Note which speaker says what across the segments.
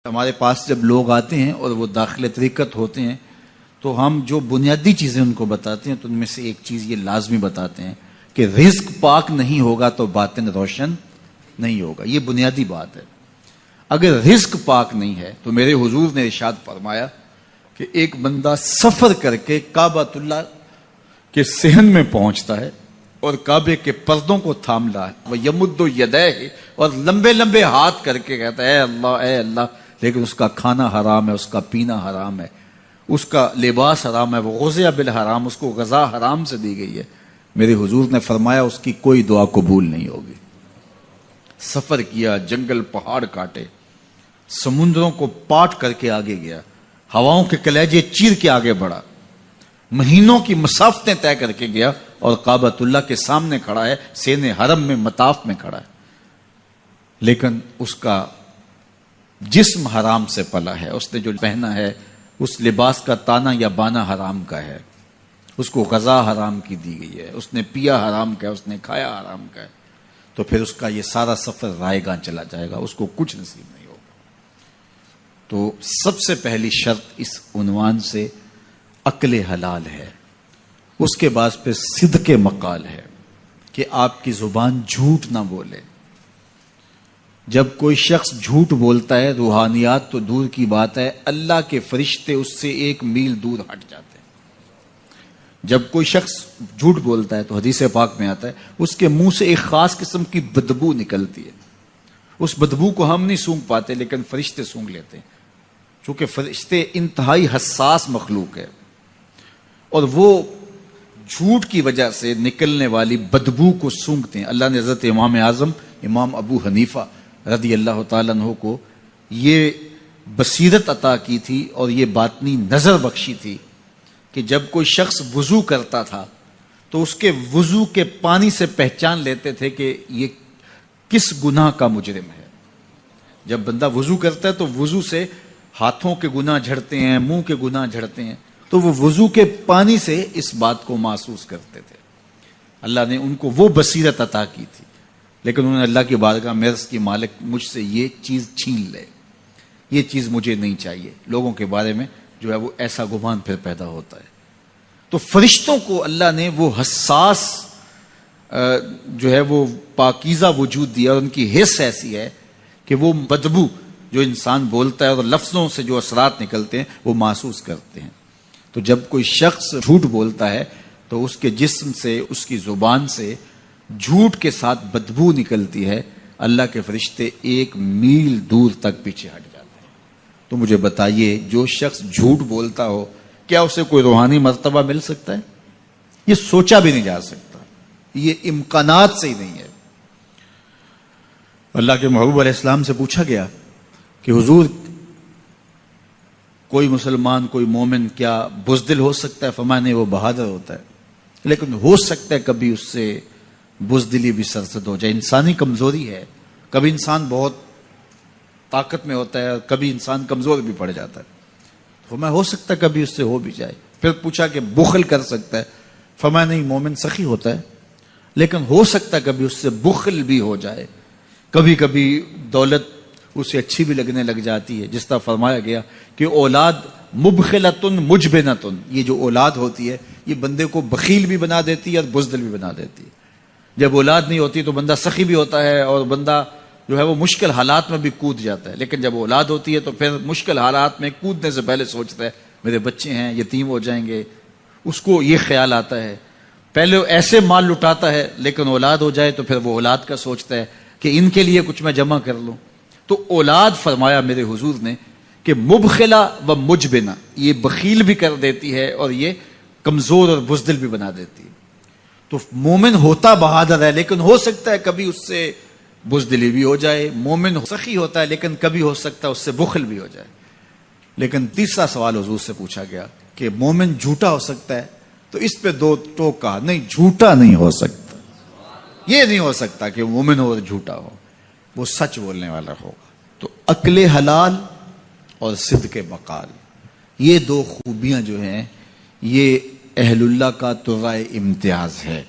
Speaker 1: ہمارے پاس جب لوگ آتے ہیں اور وہ داخل طریقت ہوتے ہیں تو ہم جو بنیادی چیزیں ان کو بتاتے ہیں تو ان میں سے ایک چیز یہ لازمی بتاتے ہیں کہ رزق پاک نہیں ہوگا تو باطن روشن نہیں ہوگا. یہ بنیادی بات ہے. اگر رزق پاک نہیں ہے تو میرے حضور نے ارشاد فرمایا کہ ایک بندہ سفر کر کے کعبۃ اللہ کے صحن میں پہنچتا ہے اور کعبے کے پردوں کو تھام لا ہے وہ یمد یدیہ اور لمبے لمبے ہاتھ کر کے کہتا ہے اے اللہ, لیکن اس کا کھانا حرام ہے, اس کا پینا حرام ہے, اس کا لباس حرام ہے, وہ غزیہ بالحرام, اس کو غذا حرام سے دی گئی ہے. میرے حضور نے فرمایا اس کی کوئی دعا قبول نہیں ہوگی. سفر کیا, جنگل پہاڑ کاٹے, سمندروں کو پاٹ کر کے آگے گیا, ہواؤں کے کلیجے چیر کے آگے بڑھا, مہینوں کی مسافتیں طے کر کے گیا اور کعبۃ اللہ کے سامنے کھڑا ہے, سین حرم میں مطاف میں کھڑا ہے, لیکن اس کا جسم حرام سے پلا ہے. اس نے جو پہنا ہے اس لباس کا تانا یا بانا حرام کا ہے, اس کو غذا حرام کی دی گئی ہے, اس نے پیا حرام کا ہے, اس نے کھایا حرام کا ہے, تو پھر اس کا یہ سارا سفر رائے گاں چلا جائے گا, اس کو کچھ نصیب نہیں ہوگا. تو سب سے پہلی شرط اس عنوان سے عقل حلال ہے. اس کے بعد پہ صدق مقال ہے کہ آپ کی زبان جھوٹ نہ بولے. جب کوئی شخص جھوٹ بولتا ہے, روحانیات تو دور کی بات ہے, اللہ کے فرشتے اس سے 1 میل دور ہٹ جاتے ہیں. جب کوئی شخص جھوٹ بولتا ہے تو حدیث پاک میں آتا ہے اس کے منہ سے ایک خاص قسم کی بدبو نکلتی ہے. اس بدبو کو ہم نہیں سونگھ پاتے لیکن فرشتے سونگھ لیتے ہیں, چونکہ فرشتے انتہائی حساس مخلوق ہے اور وہ جھوٹ کی وجہ سے نکلنے والی بدبو کو سونگھتے ہیں. اللہ نے حضرت امام اعظم امام ابو حنیفہ رضی اللہ تعالیٰ عنہ کو یہ بصیرت عطا کی تھی اور یہ باطنی نظر بخشی تھی کہ جب کوئی شخص وضو کرتا تھا تو اس کے وضو کے پانی سے پہچان لیتے تھے کہ یہ کس گناہ کا مجرم ہے. جب بندہ وضو کرتا ہے تو وضو سے ہاتھوں کے گناہ جھڑتے ہیں, منہ کے گناہ جھڑتے ہیں, تو وہ وضو کے پانی سے اس بات کو محسوس کرتے تھے. اللہ نے ان کو وہ بصیرت عطا کی تھی, لیکن انہوں نے اللہ کی بارگاہ میں عرض کی مالک مجھ سے یہ چیز چھین لے, یہ چیز مجھے نہیں چاہیے. لوگوں کے بارے میں جو ہے وہ ایسا گمان پھر پیدا ہوتا ہے. تو فرشتوں کو اللہ نے وہ حساس جو ہے وہ پاکیزہ وجود دیا اور ان کی حس ایسی ہے کہ وہ بدبو جو انسان بولتا ہے اور لفظوں سے جو اثرات نکلتے ہیں وہ محسوس کرتے ہیں. تو جب کوئی شخص جھوٹ بولتا ہے تو اس کے جسم سے, اس کی زبان سے جھوٹ کے ساتھ بدبو نکلتی ہے. اللہ کے فرشتے 1 میل دور تک پیچھے ہٹ جاتے ہیں. تو مجھے بتائیے جو شخص جھوٹ بولتا ہو کیا اسے کوئی روحانی مرتبہ مل سکتا ہے؟ یہ سوچا بھی نہیں جا سکتا, یہ امکانات سے ہی نہیں ہے. اللہ کے محبوب علیہ السلام سے پوچھا گیا کہ حضور کوئی مسلمان کوئی مومن کیا بزدل ہو سکتا ہے؟ فرمایا نہیں, وہ بہادر ہوتا ہے, لیکن ہو سکتا ہے کبھی اس سے بزدلی بھی سرزد ہو جائے. انسانی کمزوری ہے, کبھی انسان بہت طاقت میں ہوتا ہے اور کبھی انسان کمزور بھی پڑ جاتا ہے. فرمایا ہو سکتا ہے کبھی اس سے ہو بھی جائے. پھر پوچھا کہ بخل کر سکتا ہے؟ فرمایا نہیں, مومن سخی ہوتا ہے لیکن ہو سکتا ہے کبھی اس سے بخل بھی ہو جائے. کبھی کبھی دولت اسے اچھی بھی لگنے لگ جاتی ہے, جس طرح فرمایا گیا کہ اولاد مبخلتن مجبنتن, یہ جو اولاد ہوتی ہے یہ بندے کو بخیل بھی بنا دیتی ہے اور بزدل بھی بنا دیتی ہے. جب اولاد نہیں ہوتی تو بندہ سخی بھی ہوتا ہے اور بندہ جو ہے وہ مشکل حالات میں بھی کود جاتا ہے, لیکن جب اولاد ہوتی ہے تو پھر مشکل حالات میں کودنے سے پہلے سوچتا ہے میرے بچے ہیں یتیم ہو جائیں گے. اس کو یہ خیال آتا ہے, پہلے ایسے مال لٹاتا ہے لیکن اولاد ہو جائے تو پھر وہ اولاد کا سوچتا ہے کہ ان کے لیے کچھ میں جمع کر لوں. تو اولاد فرمایا میرے حضور نے کہ مبخلہ و مجبنہ, یہ بخیل بھی کر دیتی ہے اور یہ کمزور اور بزدل بھی بنا دیتی ہے. تو مومن ہوتا بہادر ہے لیکن ہو سکتا ہے کبھی اس سے بزدلی بھی ہو جائے. مومن سخی ہوتا ہے لیکن کبھی ہو سکتا ہے اس سے بخل بھی ہو جائے. لیکن تیسرا سوال حضور سے پوچھا گیا کہ مومن جھوٹا ہو سکتا ہے؟ تو اس پہ 2 ٹوک کہا, نہیں جھوٹا نہیں ہو سکتا. یہ نہیں ہو سکتا کہ مومن ہو اور جھوٹا ہو, وہ سچ بولنے والا ہوگا. تو عقل حلال اور صدق مقال, یہ 2 خوبیاں جو ہیں یہ اہل اللہ کا ترائے امتیاز ہے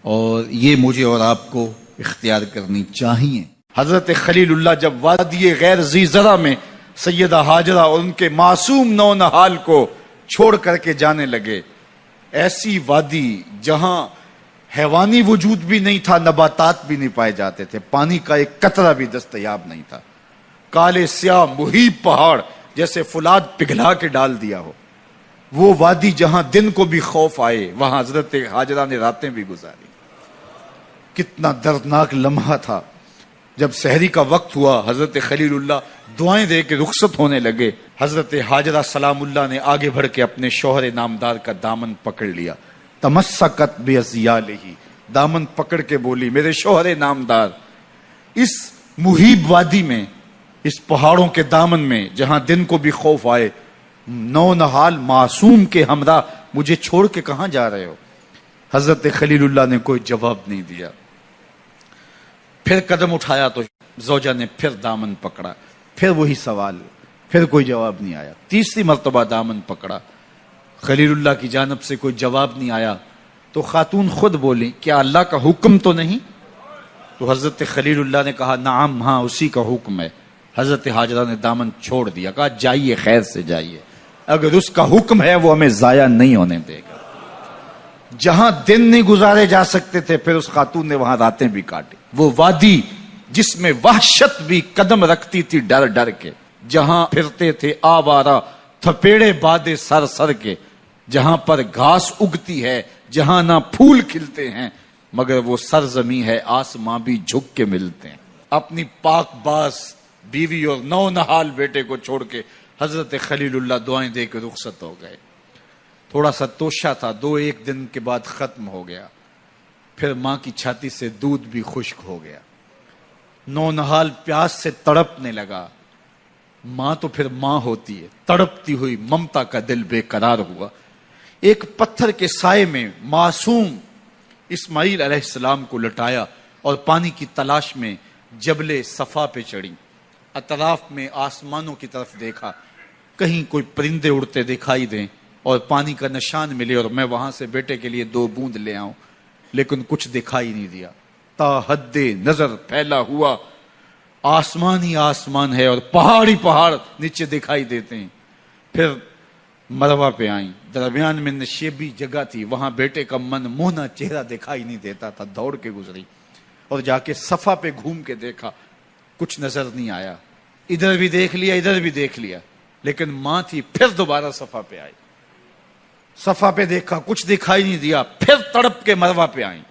Speaker 1: اور یہ مجھے اور آپ کو اختیار کرنی چاہیے. حضرت خلیل اللہ جب وادی غیر ذی زرع میں سیدہ ہاجرہ اور ان کے معصوم نونہال کو چھوڑ کر کے جانے لگے. ایسی وادی جہاں حیوانی وجود بھی نہیں تھا، نباتات بھی نہیں پائے جاتے تھے، پانی کا ایک قطرہ بھی دستیاب نہیں تھا. کالے سیاہ محیط پہاڑ جیسے فولاد پگھلا کے ڈال دیا ہو. وہ وادی جہاں دن کو بھی خوف آئے، وہاں حضرت ہاجرہ نے راتیں بھی گزاری. کتنا دردناک لمحہ تھا. جب سحری کا وقت ہوا، حضرت خلیل اللہ دعائیں دے کے رخصت ہونے لگے. حضرت ہاجرہ سلام اللہ نے آگے بڑھ کے اپنے شوہر نامدار کا دامن پکڑ لیا. تمسکت بعضیالہ، دامن پکڑ کے بولی، میرے شوہر نامدار، اس محیب وادی میں، اس پہاڑوں کے دامن میں جہاں دن کو بھی خوف آئے، نونہال معصوم کے ہمراہ مجھے چھوڑ کے کہاں جا رہے ہو؟ حضرت خلیل اللہ نے کوئی جواب نہیں دیا. پھر قدم اٹھایا تو زوجہ نے پھر دامن پکڑا، پھر وہی سوال، پھر کوئی جواب نہیں آیا. تیسری مرتبہ دامن پکڑا، خلیل اللہ کی جانب سے کوئی جواب نہیں آیا. تو خاتون خود بولی، کیا اللہ کا حکم تو نہیں؟ تو حضرت خلیل اللہ نے کہا، نعم، ہاں اسی کا حکم ہے. حضرت ہاجرہ نے دامن چھوڑ دیا، کہا جائیے، خیر سے جائیے، اگر اس کا حکم ہے وہ ہمیں ضائع نہیں ہونے دے گا. جہاں دن نہیں گزارے جا سکتے تھے، پھر اس خاتون نے وہاں راتیں بھی کاٹی. وہ وادی جس میں وحشت بھی قدم رکھتی تھی ڈر ڈر کے، جہاں پھرتے تھے آوارہ تھپیڑے بادے سر سر کے، جہاں پر گھاس اگتی ہے، جہاں نہ پھول کھلتے ہیں، مگر وہ سرزمین ہے آسماں بھی جھک کے ملتے ہیں. اپنی پاک باز بیوی اور نونہال بیٹے کو چھوڑ کے حضرت خلیل اللہ دعائیں دے کے رخصت ہو گئے. تھوڑا سا توشہ تھا، 2-1 دن کے بعد ختم ہو گیا. پھر ماں کی چھاتی سے دودھ بھی خشک ہو گیا. نونہال پیاس سے تڑپنے لگا. ماں تو پھر ماں ہوتی ہے، تڑپتی ہوئی ممتا کا دل بے قرار ہوا. ایک پتھر کے سائے میں معصوم اسماعیل علیہ السلام کو لٹایا اور پانی کی تلاش میں جبل صفا پہ چڑھی. اطراف میں آسمانوں کی طرف دیکھا، کہیں کوئی پرندے اڑتے دکھائی دیں اور پانی کا نشان ملے اور میں وہاں سے بیٹے کے لیے 2 بوند لے آؤں، لیکن کچھ دکھائی نہیں دیا. تا حد نظر پھیلا ہوا آسمان ہی آسمان ہے اور پہاڑ ہی پہاڑ نیچے دکھائی دیتے ہیں. پھر مروہ پہ آئیں، درمیان میں نشیبی جگہ تھی، وہاں بیٹے کا من موہنا چہرہ دکھائی نہیں دیتا تھا. دوڑ کے گزری اور جا کے صفا پہ گھوم کے دیکھا، کچھ نظر نہیں آیا. ادھر بھی دیکھ لیا، ادھر بھی دیکھ لیا، لیکن ماں تھی. پھر دوبارہ صفا پہ آئی، صفا پہ دیکھا، کچھ دکھائی نہیں دیا. پھر تڑپ کے مروہ پہ آئیں،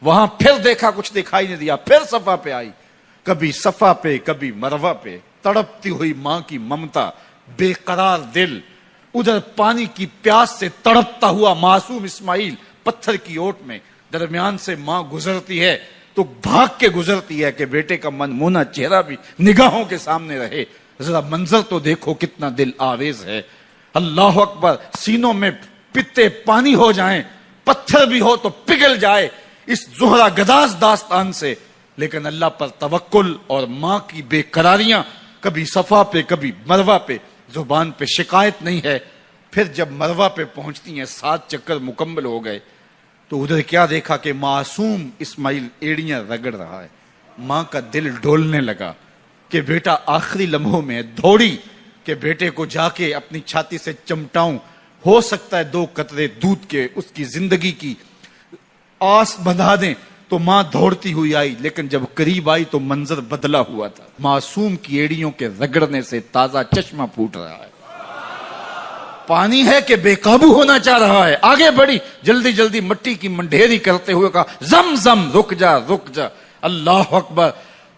Speaker 1: وہاں پھر دیکھا، کچھ دکھائی نہیں دیا. پھر صفا پہ آئی، کبھی صفا پہ کبھی مروہ پہ. تڑپتی ہوئی ماں کی ممتا، بے قرار دل، ادھر پانی کی پیاس سے تڑپتا ہوا معصوم اسماعیل پتھر کی اوٹ میں. درمیان سے ماں گزرتی ہے تو بھاگ کے گزرتی ہے کہ بیٹے کا من مونا چہرہ بھی نگاہوں کے سامنے رہے. ذرا منظر تو دیکھو کتنا دل آویز ہے. اللہ اکبر، سینوں میں پتے پانی ہو جائیں، پتھر بھی ہو تو پگھل جائے اس زہرہ گداز داستان سے. لیکن اللہ پر توکل اور ماں کی بے قراریاں، کبھی صفا پہ کبھی مروہ پہ، زبان پہ شکایت نہیں ہے. پھر جب مروہ پہ پہنچتی ہیں، 7 چکر مکمل ہو گئے، تو ادھر کیا دیکھا کہ معصوم اسماعیل ایڑیاں رگڑ رہا ہے. ماں کا دل ڈولنے لگا کہ بیٹا آخری لمحوں میں. دوڑی کہ بیٹے کو جا کے اپنی چھاتی سے چمٹاؤں، ہو سکتا ہے 2 قطرے دودھ کے اس کی زندگی کی آس بندھا دیں. تو ماں دوڑتی ہوئی آئی، لیکن جب قریب آئی تو منظر بدلا ہوا تھا. معصوم کی ایڑیوں کے رگڑنے سے تازہ چشمہ پھوٹ رہا ہے. پانی ہے کہ بے قابو ہونا چاہ رہا ہے. آگے بڑھی، جلدی جلدی مٹی کی منڈھیری کرتے ہوئے کہا، زم زم، رک جا رک جا. اللہ اکبر.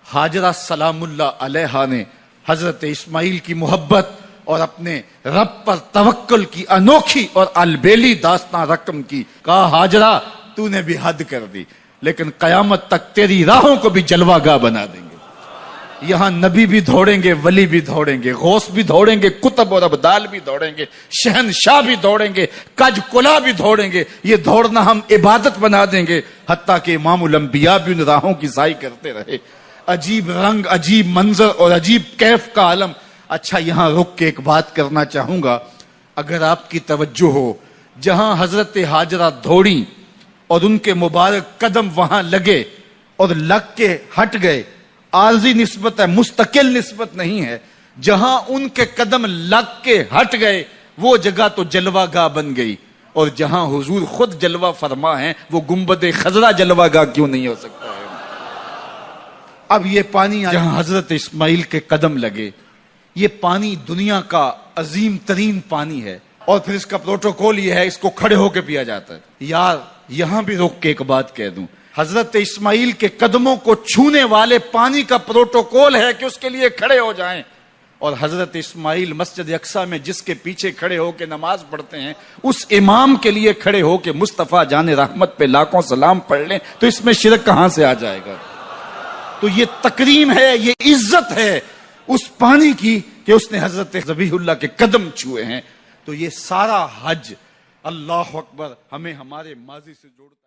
Speaker 1: ہاجرہ سلام اللہ علیہا نے حضرت اسماعیل کی محبت اور اپنے رب پر توکل کی انوکھی اور البیلی داستان رقم کی. کہا، ہاجرہ تو نے بھی حد کر دی، لیکن قیامت تک تیری راہوں کو بھی جلوہ گاہ بنا دیں گے. یہاں نبی بھی دوڑیں گے، ولی بھی دوڑیں گے، غوث بھی دوڑیں گے، کتب اور ابدال بھی دوڑیں گے، شہنشاہ بھی دوڑیں گے، کج کلا بھی دوڑیں گے. یہ دوڑنا ہم عبادت بنا دیں گے، حتیٰ کہ امام الانبیاء بھی ان راہوں کی سائی کرتے رہے. عجیب رنگ، عجیب منظر اور عجیب کیف کا عالم. اچھا، یہاں رک کے ایک بات کرنا چاہوں گا، اگر آپ کی توجہ ہو. جہاں حضرت ہاجرہ دوڑی اور ان کے مبارک قدم وہاں لگے اور لگ کے ہٹ گئے، عارضی نسبت ہے، مستقل نسبت نہیں ہے. جہاں ان کے قدم لگ کے ہٹ گئے وہ جگہ تو جلوہ گاہ بن گئی، اور جہاں حضور خود جلوہ فرما ہے وہ گنبد خضرا جلوہ گاہ کیوں نہیں ہو سکتا ہے؟ اب یہ پانی جہاں حضرت اسماعیل کے قدم لگے، یہ پانی دنیا کا عظیم ترین پانی ہے، اور پھر اس کا پروٹوکول یہ ہے، اس کو کھڑے ہو کے پیا جاتا ہے۔ یار یہاں بھی روک کے ایک بات کہہ دوں، حضرت اسماعیل کے قدموں کو چھونے والے پانی کا پروٹوکول ہے کہ اس کے لیے کھڑے ہو جائیں، اور حضرت اسماعیل مسجد اقصی میں جس کے پیچھے کھڑے ہو کے نماز پڑھتے ہیں اس امام کے لیے کھڑے ہو کے مصطفیٰ جان رحمت پہ لاکھوں سلام پڑھ لیں تو اس میں شرک کہاں سے آ جائے گا؟ تو یہ تکریم ہے، یہ عزت ہے اس پانی کی کہ اس نے حضرت ذبیح اللہ کے قدم چھوئے ہیں۔ تو یہ سارا حج، اللہ اکبر، ہمیں ہمارے ماضی سے جوڑتا ہے۔